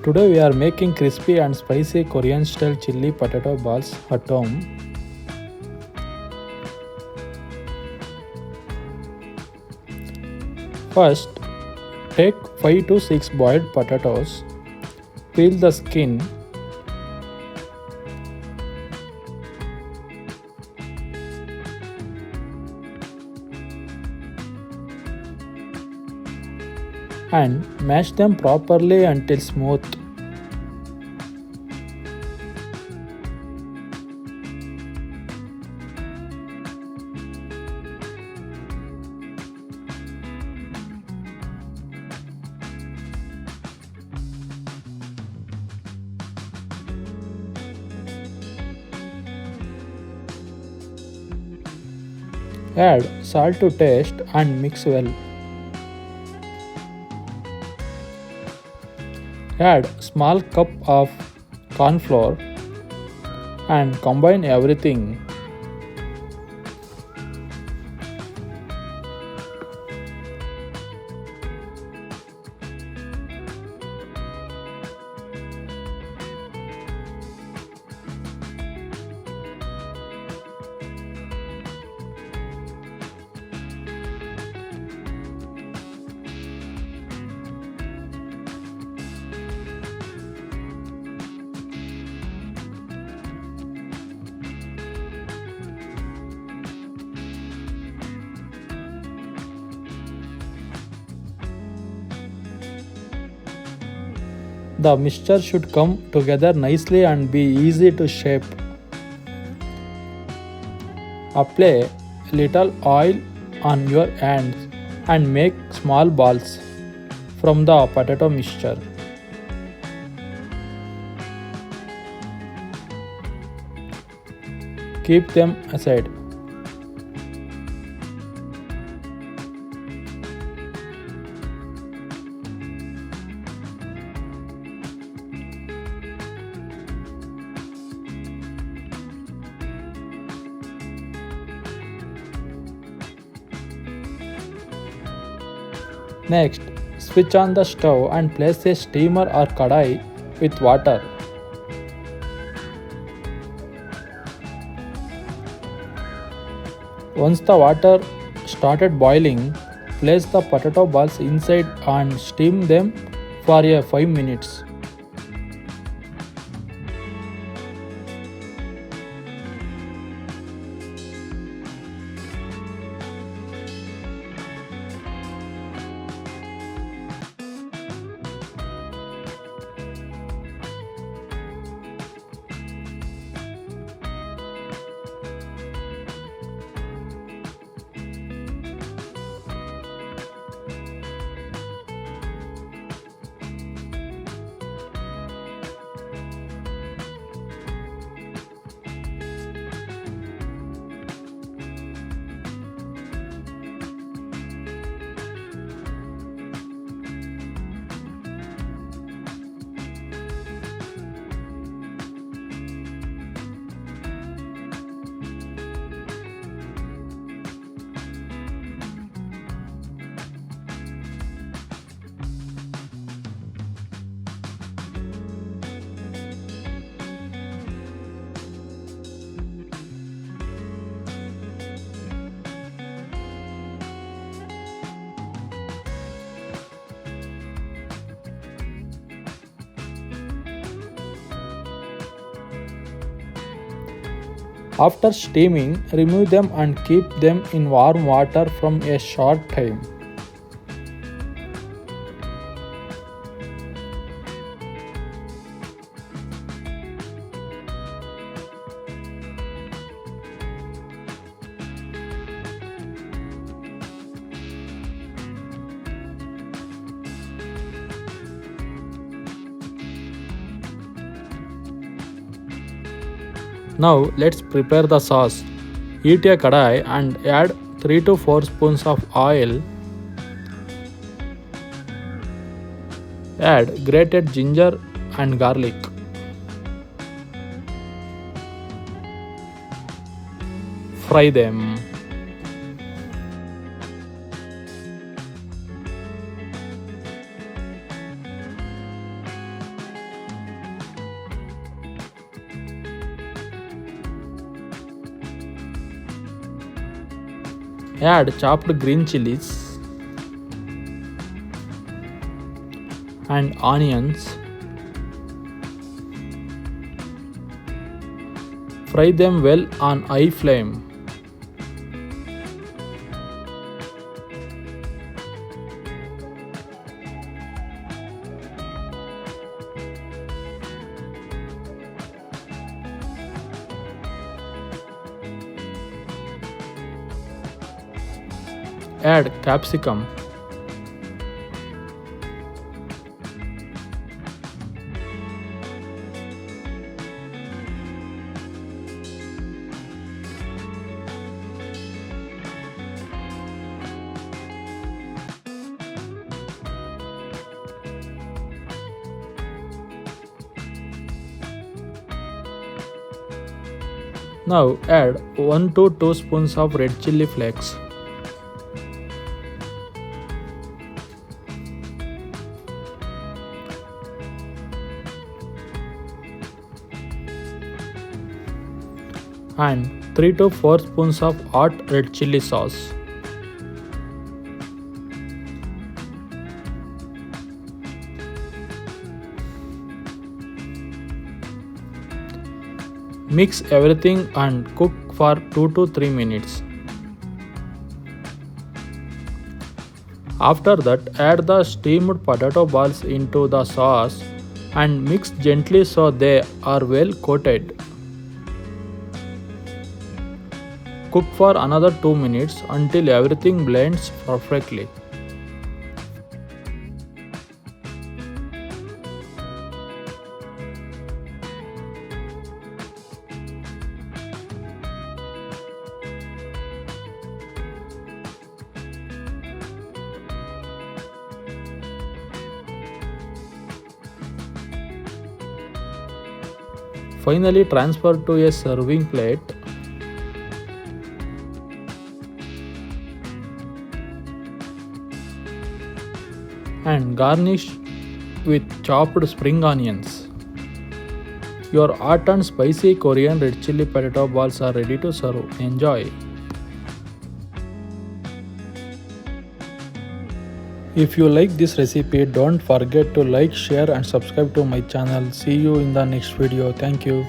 Today we are making crispy and spicy Korean style chili potato balls at home. First, take 5 to 6 boiled potatoes, peel the skin, and mash them properly until smooth. Add salt to taste and mix well. Add small cup of corn flour and combine everything. The mixture should come together nicely and be easy to shape. Apply little oil on your hands and make small balls from the potato mixture. Keep them aside. Next, switch on the stove and place a steamer or kadai with water. Once the water started boiling, place the potato balls inside and steam them for 5 minutes. After steaming, remove them and keep them in warm water from a short time. Now let's prepare the sauce. Heat a kadai and add 3 to 4 spoons of oil. Add grated ginger and garlic. Fry them. Add chopped green chilies and onions. Fry them well on high flame. Add capsicum. Now add 1 to 2 spoons of red chilli flakes. And 3 to 4 spoons of hot red chilli sauce. Mix everything and cook for 2 to 3 minutes. After that, add the steamed potato balls into the sauce and mix gently so they are well coated. Cook for another 2 minutes until everything blends perfectly. Finally, transfer to a serving plate. And garnish with chopped spring onions. Your hot and spicy Korean red chilli potato balls are ready to serve. Enjoy! If you like this recipe, don't forget to like, share and subscribe to my channel. See you in the next video. Thank you.